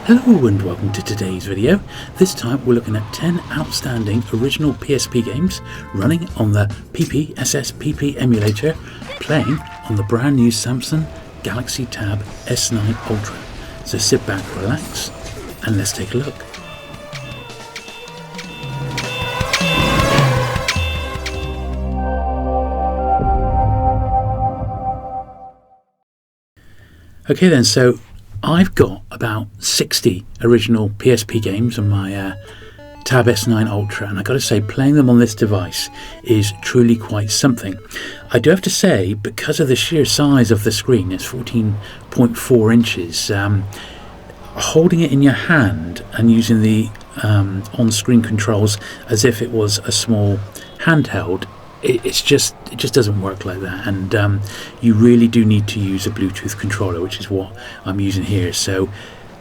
Hello and welcome to today's video. This time we're looking at 10 outstanding original PSP games running on the PPSSPP emulator, playing on the brand new Samsung Galaxy Tab S9 Ultra. So sit back, relax, and let's take a look. Okay then, so I've got about 60 original PSP games on my Tab S9 Ultra, and I've got to say, playing them on this device is truly quite something. I do have to say, because of the sheer size of the screen, it's 14.4 inches, holding it in your hand and using the on-screen controls as if it was a small handheld, it just doesn't work like that, and you really do need to use a Bluetooth controller, which is what I'm using here. So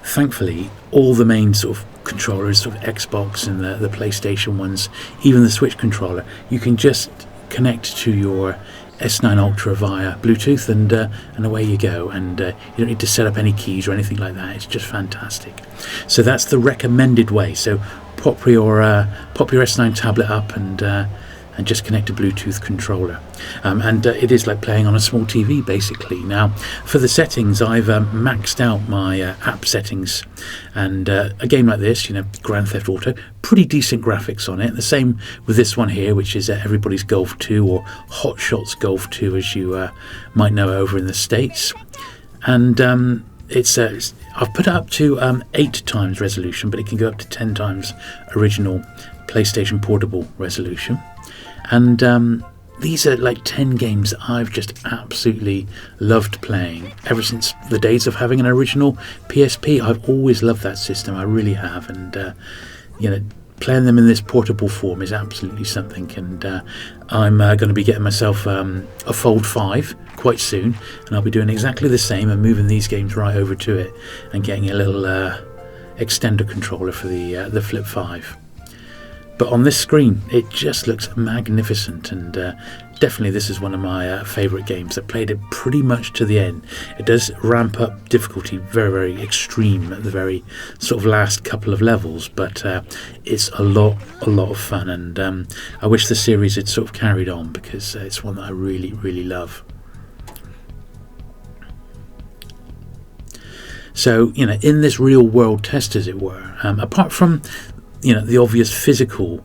thankfully all the main sort of controllers, sort of Xbox and the PlayStation ones, even the Switch controller, you can just connect to your S9 Ultra via Bluetooth, and away you go, and you don't need to set up any keys or anything like that. It's just fantastic. So that's the recommended way. So pop your S9 tablet up and just connect a Bluetooth controller, and it is like playing on a small TV basically. Now for the settings, I've maxed out my app settings, and a game like this, Grand Theft Auto, pretty decent graphics on it. The same with this one here, which is Everybody's Golf 2, or Hot Shots Golf 2 as you might know over in the States. And I've put it up to 8 times resolution, but it can go up to 10 times original PlayStation Portable resolution. And these are like 10 games that I've just absolutely loved playing ever since the days of having an original PSP. I've always loved that system, I really have, and playing them in this portable form is absolutely something. And I'm going to be getting myself a Fold 5 quite soon, and I'll be doing exactly the same and moving these games right over to it and getting a little extender controller for the Flip 5. But on this screen, it just looks magnificent, and definitely this is one of my favourite games. I played it pretty much to the end. It does ramp up difficulty very, very extreme at the very sort of last couple of levels, but it's a lot of fun, and I wish the series had sort of carried on, because it's one that I really, really love. So, in this real world test, as it were, apart from the obvious physical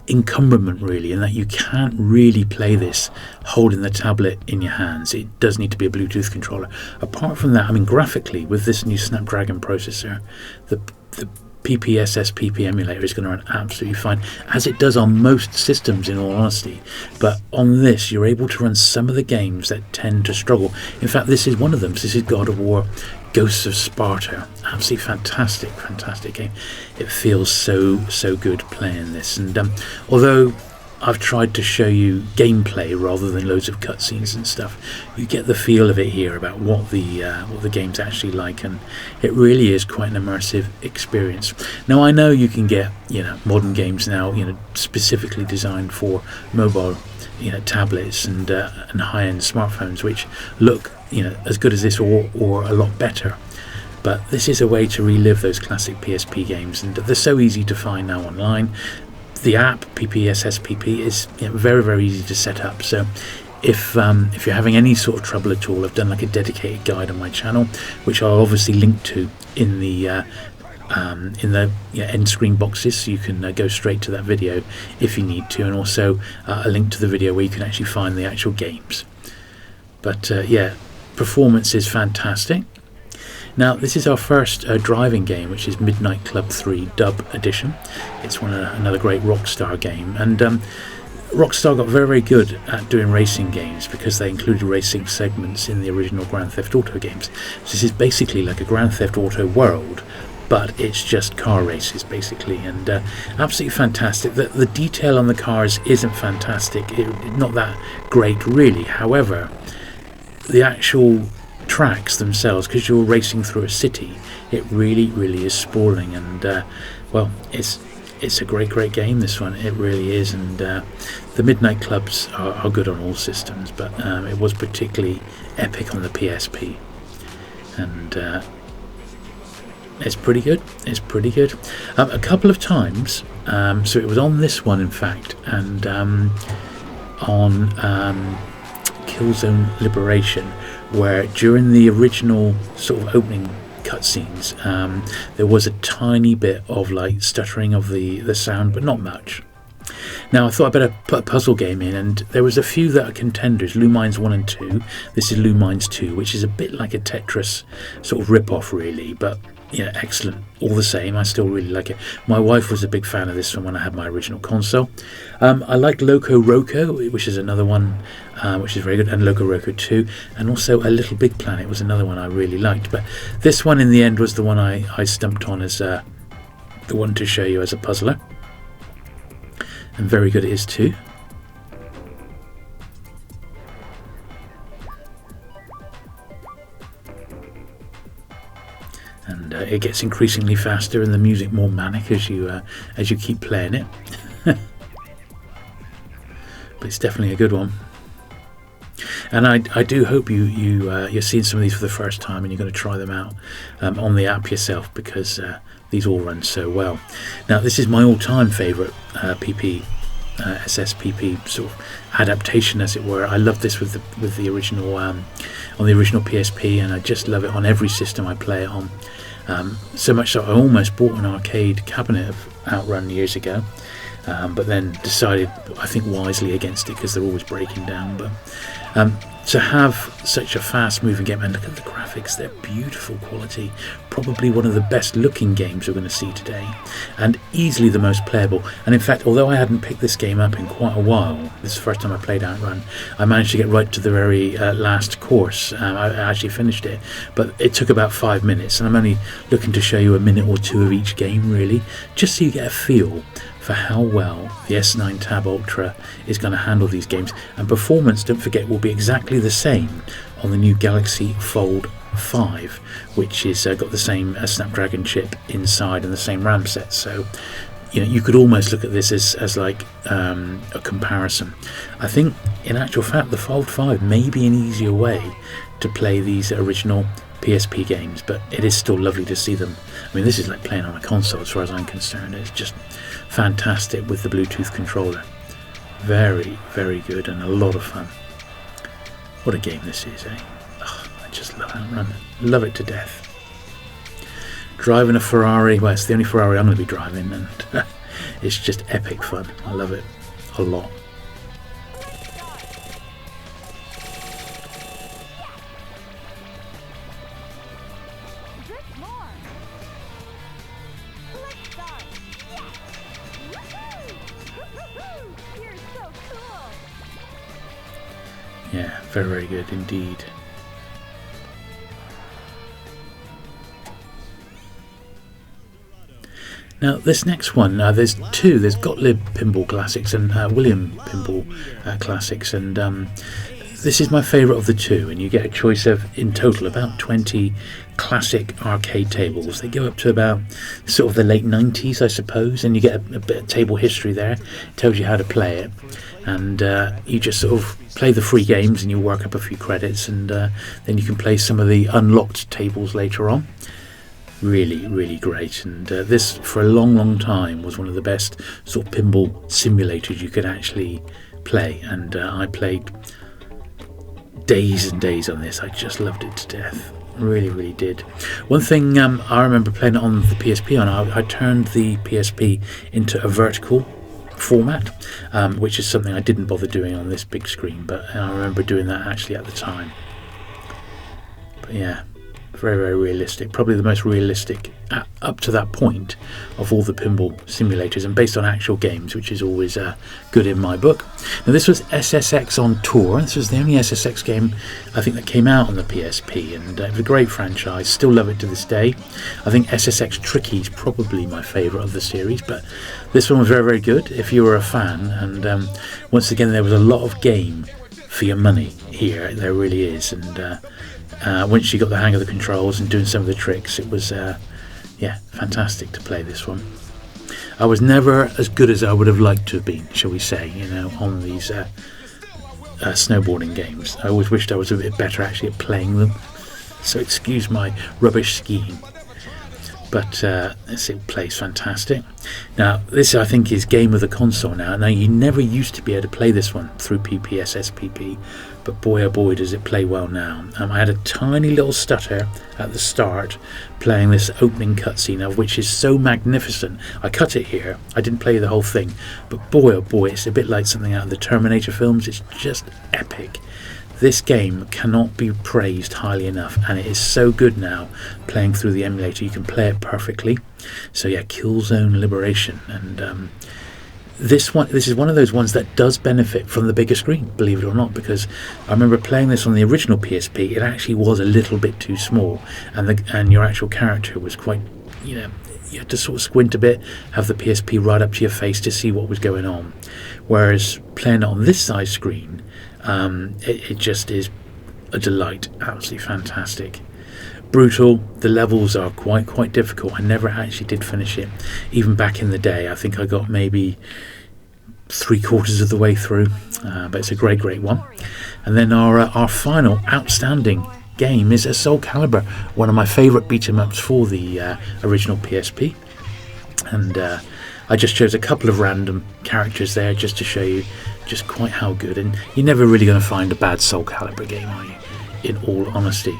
encumberment, really, in that you can't really play this holding the tablet in your hands. It does need to be a Bluetooth controller. Apart from that, graphically, with this new Snapdragon processor, the PPSSPP emulator is going to run absolutely fine, as it does on most systems, in all honesty. But on this, you're able to run some of the games that tend to struggle. In fact, this is one of them. This is God of War Ghosts of Sparta. Absolutely fantastic game. It feels so good playing this, and although I've tried to show you gameplay rather than loads of cutscenes and stuff, you get the feel of it here about what the game's actually like, and it really is quite an immersive experience. Now I know you can get modern games now specifically designed for mobile tablets and high-end smartphones, which look as good as this or a lot better. But this is a way to relive those classic PSP games, and they're so easy to find now online. The app PPSSPP is very, very easy to set up. So if you're having any sort of trouble at all, I've done like a dedicated guide on my channel, which I'll obviously link to in the end screen boxes, so you can go straight to that video if you need to, and also a link to the video where you can actually find the actual games. But performance is fantastic. Now this is our first driving game, which is Midnight Club 3 Dub Edition. It's another great Rockstar game, and Rockstar got very, very good at doing racing games, because they included racing segments in the original Grand Theft Auto games. So this is basically like a Grand Theft Auto world, but it's just car races basically, and absolutely fantastic. The detail on the cars isn't fantastic, not that great really. However, the actual tracks themselves, because you're racing through a city, it really is sprawling, and well, it's a great game, this one. It really is, and the Midnight Clubs are good on all systems, but it was particularly epic on the PSP. And It's pretty good. It's pretty good. A couple of times, so it was on this one, in fact, and on Killzone Liberation, where during the original sort of opening cutscenes, there was a tiny bit of like stuttering of the sound, but not much. Now I thought I'd better put a puzzle game in, and there was a few that are contenders. Lumines 1 and 2. This is Lumines 2, which is a bit like a Tetris sort of rip-off really, but yeah, excellent all the same. I still really like it. My wife was a big fan of this one when I had my original console. I like Loco Roco, which is another one which is very good, and Loco Roco 2, and also A Little Big Planet was another one I really liked, but this one in the end was the one I stumped on as the one to show you as a puzzler. And very good it is too. And it gets increasingly faster, and the music more manic as you keep playing it. But it's definitely a good one. And I do hope you're seeing some of these for the first time, and you're going to try them out on the app yourself, because these all run so well. Now this is my all-time favourite PPSSPP sort of adaptation, as it were. I love this with the original on the original PSP, and I just love it on every system I play it on. So much so I almost bought an arcade cabinet of Outrun years ago, but then decided, I think wisely, against it because they're always breaking down. But to have such a fast moving game, and look at the graphics, they're beautiful quality, probably one of the best looking games we're going to see today, and easily the most playable. And in fact, although I hadn't picked this game up in quite a while, this is the first time I played Outrun, I managed to get right to the very last course. I actually finished it, but it took about 5 minutes, and I'm only looking to show you a minute or two of each game really, just so you get a feel for how well the S9 Tab Ultra is going to handle these games. And performance, don't forget, will be exactly the same on the new Galaxy Fold 5, which is got the same Snapdragon chip inside and the same RAM set. So you could almost look at this as like a comparison. I think in actual fact the Fold 5 may be an easier way to play these original PSP games, but it is still lovely to see them. I mean, this is like playing on a console as far as I'm concerned. It's just fantastic with the Bluetooth controller. Very, very good and a lot of fun. What a game this is, eh? Oh, I just love Outrun. Love it to death. Driving a Ferrari, well, it's the only Ferrari I'm going to be driving, and it's just epic fun. I love it a lot. Yeah, very, very good indeed. Now this next one, there's two. There's Gottlieb Pinball Classics and William Pinball Classics, and this is my favourite of the two, and you get a choice of, in total, about 20 classic arcade tables. They go up to about sort of the late 90s, I suppose, and you get a bit of table history there. It tells you how to play it, and you just sort of play the free games and you work up a few credits, and then you can play some of the unlocked tables later on. Really, really great, and this for a long time was one of the best sort of pinball simulators you could actually play, and I played days and days on this. I just loved it to death. Really, really did. One thing I remember playing it on the PSP on, I turned the PSP into a vertical format, which is something I didn't bother doing on this big screen, but I remember doing that actually at the time. But yeah, very, very realistic. Probably the most realistic up to that point of all the pinball simulators, and based on actual games, which is always good in my book. Now this was SSX on Tour. This was the only SSX game I think that came out on the PSP, and it was a great franchise. Still love it to this day. I think SSX Tricky is probably my favourite of the series, but this one was very, very good if you were a fan, and once again there was a lot of game for your money here. There really is, and once you got the hang of the controls and doing some of the tricks, it was yeah, fantastic to play this one. I was never as good as I would have liked to have been, shall we say, on these snowboarding games. I always wished I was a bit better actually at playing them, so excuse my rubbish skiing. But it plays fantastic. Now, this I think is game of the console now. Now, you never used to be able to play this one through PPSSPP, but boy oh boy does it play well now. I had a tiny little stutter at the start playing this opening cutscene, which is so magnificent. I cut it here. I didn't play the whole thing, but boy oh boy, it's a bit like something out of the Terminator films. It's just epic. This game cannot be praised highly enough, and it is so good now playing through the emulator. You can play it perfectly. So yeah, Killzone Liberation, and this is one of those ones that does benefit from the bigger screen, believe it or not, because I remember playing this on the original PSP. It actually was a little bit too small, and your actual character was quite, you had to sort of squint a bit, have the PSP right up to your face to see what was going on. Whereas playing it on this size screen, it just is a delight. Absolutely fantastic. Brutal. The levels are quite difficult. I never actually did finish it, even back in the day. I think I got maybe 3/4 of the way through, but it's a great one. And then our final outstanding game is Soul Calibur, one of my favourite beat 'em ups for the original PSP. And I just chose a couple of random characters there just to show you just quite how good. And you're never really going to find a bad Soul Calibur game, are you? In all honesty.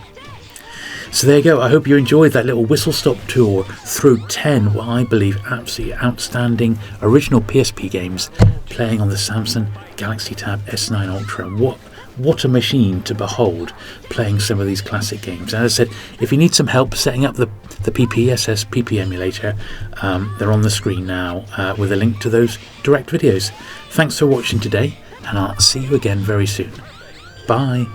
So there you go. I hope you enjoyed that little whistle-stop tour through 10 what I believe absolutely outstanding original PSP games playing on the Samsung Galaxy Tab S9 Ultra. What a machine to behold playing some of these classic games. And as I said, if you need some help setting up the PPSSPP emulator, they're on the screen now with a link to those direct videos. Thanks for watching today, and I'll see you again very soon. Bye.